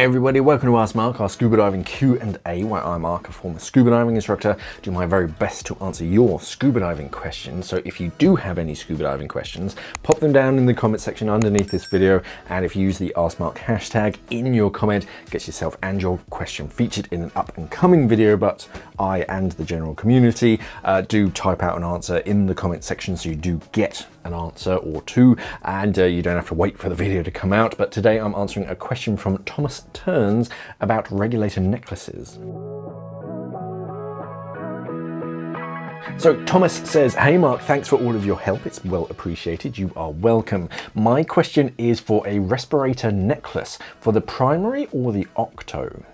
Hi everybody, welcome to Ask Mark, our scuba diving Q&A, where I'm Mark, a former scuba diving instructor, do my very best to answer your scuba diving questions. So if you do have any scuba diving questions, pop them down in the comment section underneath this video, and if you use the Ask Mark hashtag in your comment, get yourself and your question featured in an up and coming video. But I and the general community do type out an answer in the comment section, so you do get an answer or two, and you don't have to wait for the video to come out. But today I'm answering a question from Thomas Terns about regulator necklaces. So Thomas says, "Hey Mark, thanks for all of your help. It's well appreciated. You are welcome. My question is for a respirator necklace for the primary or the Octo."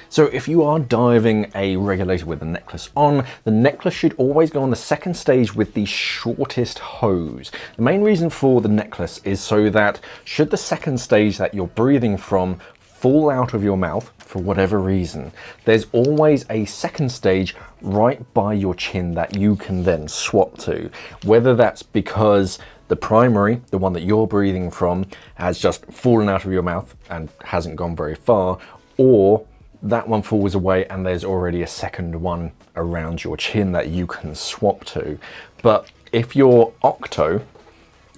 So if you are diving a regulator with a necklace on, the necklace should always go on the second stage with the shortest hose. The main reason for the necklace is so that should the second stage that you're breathing from fall out of your mouth for whatever reason, there's always a second stage right by your chin that you can then swap to. Whether that's because the primary, the one that you're breathing from, has just fallen out of your mouth and hasn't gone very far, or that one falls away and there's already a second one around your chin that you can swap to. But if your Octo,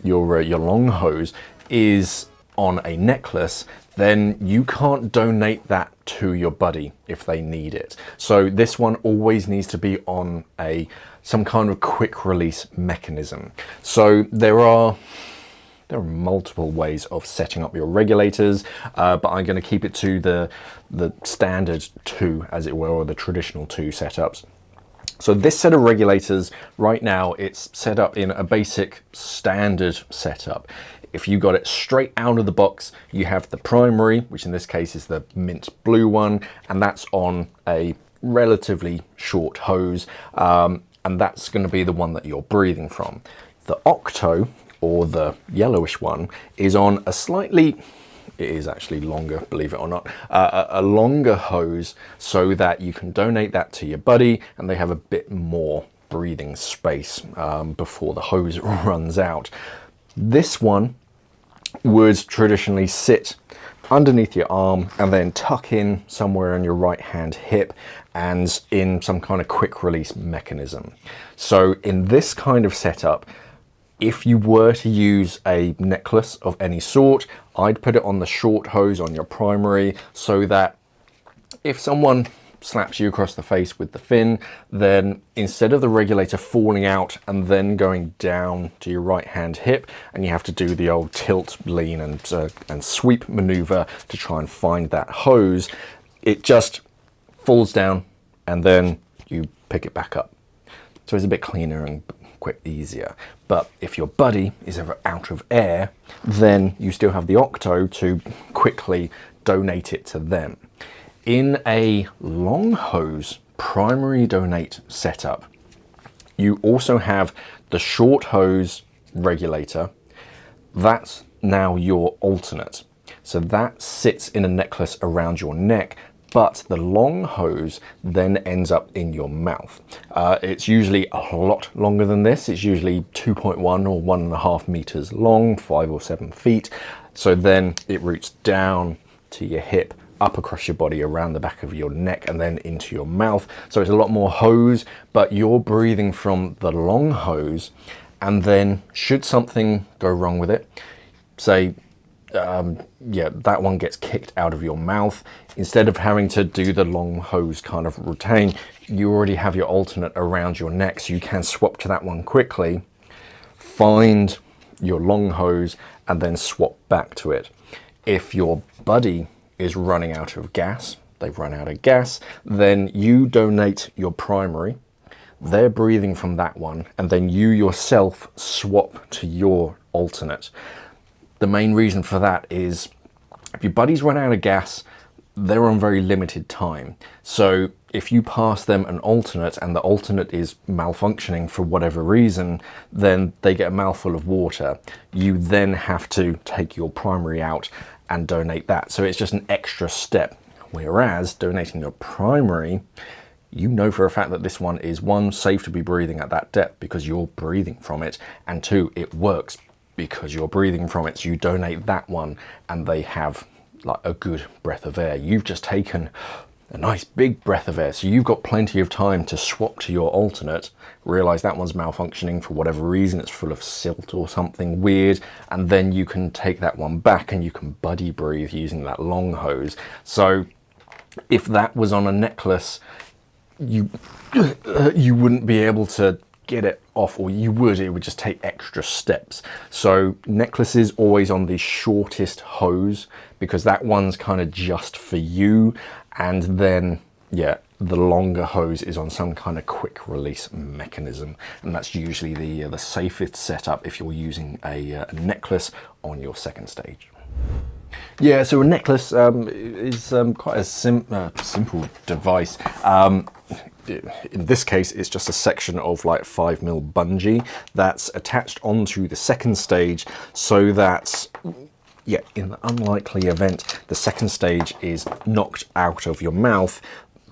your long hose, is on a necklace, then you can't donate that to your buddy if they need it. So this one always needs to be on some kind of quick release mechanism. So there are multiple ways of setting up your regulators, but I'm going to keep it to the standard two, as it were, or the traditional two setups. So this set of regulators right now, it's set up in a basic standard setup. If you got it straight out of the box, you have the primary, which in this case is the mint blue one, and that's on a relatively short hose, and that's going to be the one that you're breathing from. The Octo, or the yellowish one, is on a slightly, it is actually longer, believe it or not, a longer hose, so that you can donate that to your buddy and they have a bit more breathing space before the hose runs out. This one would traditionally sit underneath your arm and then tuck in somewhere on your right hand hip and in some kind of quick release mechanism. So in this kind of setup, if you were to use a necklace of any sort, I'd put it on the short hose on your primary, so that if someone slaps you across the face with the fin, then instead of the regulator falling out and then going down to your right hand hip, and you have to do the old tilt, lean and sweep maneuver to try and find that hose, it just falls down and then you pick it back up. So it's a bit cleaner and quick, easier. But if your buddy is ever out of air, then you still have the Octo to quickly donate it to them. In a long hose primary donate setup, you also have the short hose regulator. That's now your alternate. So that sits in a necklace around your neck, but the long hose then ends up in your mouth. It's usually a lot longer than this. It's usually 2.1 or 1.5 meters long, 5 or 7 feet. So then it roots down to your hip, up across your body, around the back of your neck, and then into your mouth. So it's a lot more hose, but you're breathing from the long hose. And then should something go wrong with it, say, that one gets kicked out of your mouth, instead of having to do the long hose kind of routine, you already have your alternate around your neck, so you can swap to that one quickly, find your long hose, and then swap back to it. If your buddy is running out of gas, they've run out of gas, then you donate your primary, they're breathing from that one, and then you yourself swap to your alternate. The main reason for that is if your buddies run out of gas, they're on very limited time. So if you pass them an alternate and the alternate is malfunctioning for whatever reason, then they get a mouthful of water. You then have to take your primary out and donate that. So it's just an extra step. Whereas donating your primary, you know for a fact that this one is, one, safe to be breathing at that depth because you're breathing from it, and two, it works because you're breathing from it. So you donate that one and they have like a good breath of air. You've just taken a nice big breath of air, so you've got plenty of time to swap to your alternate, realize that one's malfunctioning for whatever reason, it's full of silt or something weird, and then you can take that one back and you can buddy breathe using that long hose. So if that was on a necklace, you wouldn't be able to get it off, or it would just take extra steps. So necklace is always on the shortest hose, because that one's kind of just for you. And then, yeah, the longer hose is on some kind of quick release mechanism. And that's usually the safest setup if you're using a necklace on your second stage. Yeah, so a necklace is quite a simple device. In this case, it's just a section of like 5mm bungee that's attached onto the second stage, so that, yeah, in the unlikely event the second stage is knocked out of your mouth,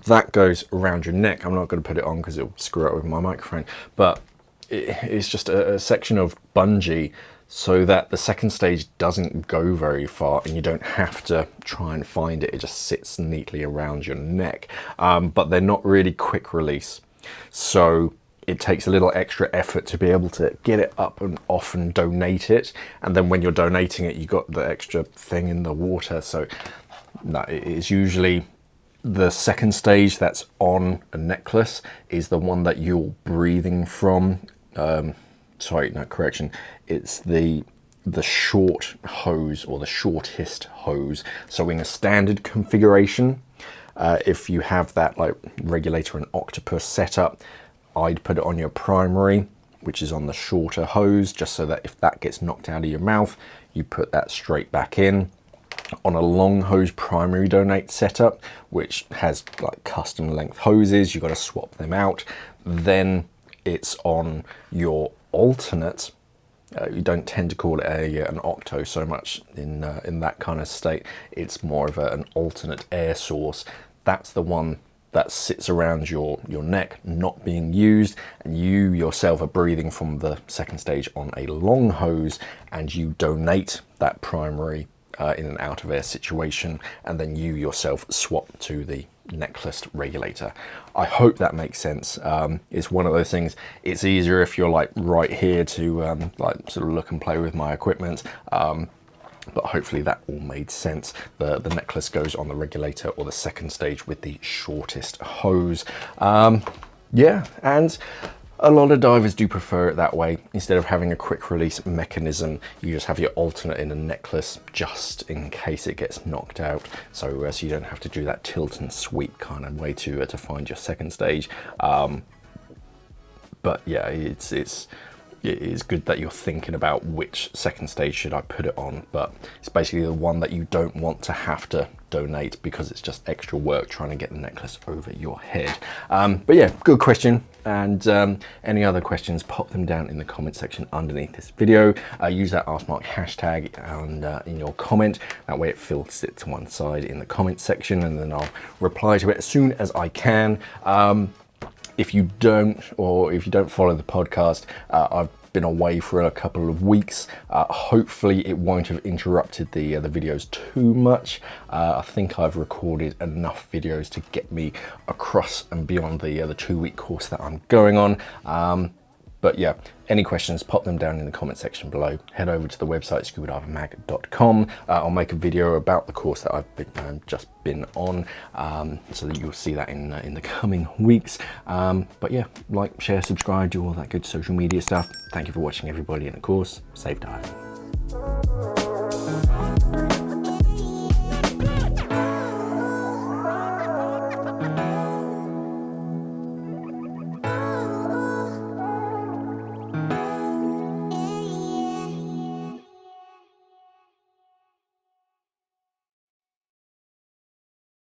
that goes around your neck. I'm not going to put it on because it'll screw up with my microphone, but it's just a section of bungee so that the second stage doesn't go very far and you don't have to try and find it. It just sits neatly around your neck. But they're not really quick release. So it takes a little extra effort to be able to get it up and off and donate it. And then when you're donating it, you got the extra thing in the water. So no, it is usually the second stage that's on a necklace is the one that you're breathing from. Sorry, no, correction. It's the short hose, or the shortest hose. So in a standard configuration, if you have that like regulator and octopus setup, I'd put it on your primary, which is on the shorter hose, just so that if that gets knocked out of your mouth, you put that straight back in. On a long hose primary donate setup, which has like custom length hoses, you've got to swap them out. Then it's on your alternate. You don't tend to call it an Octo so much in that kind of state. It's more of an alternate air source. That's the one that sits around your neck, not being used, and you yourself are breathing from the second stage on a long hose, and you donate that primary in an out of air situation, and then you yourself swap to the necklaced regulator. I hope that makes sense. It's one of those things, it's easier if you're like right here to like sort of look and play with my equipment, but hopefully that all made sense. The necklace goes on the regulator or the second stage with the shortest hose. Yeah, and a lot of divers do prefer it that way. Instead of having a quick release mechanism, you just have your alternate in a necklace just in case it gets knocked out. So you don't have to do that tilt and sweep kind of way to find your second stage. But yeah, it is good that you're thinking about which second stage should I put it on, but it's basically the one that you don't want to have to donate because it's just extra work trying to get the necklace over your head. But yeah, good question. And any other questions, pop them down in the comment section underneath this video. Use that AskMark hashtag and in your comment. That way it filters it to one side in the comment section, and then I'll reply to it as soon as I can. If you don't follow the podcast, I've been away for a couple of weeks. Hopefully it won't have interrupted the videos too much. I think I've recorded enough videos to get me across and beyond the 2-week course that I'm going on. But yeah, any questions, pop them down in the comment section below. Head over to the website scubadivermag.com. I'll make a video about the course that I've just been on, so that you'll see that in the coming weeks. But yeah, like, share, subscribe, do all that good social media stuff. Thank you for watching, everybody, and of course, safe diving.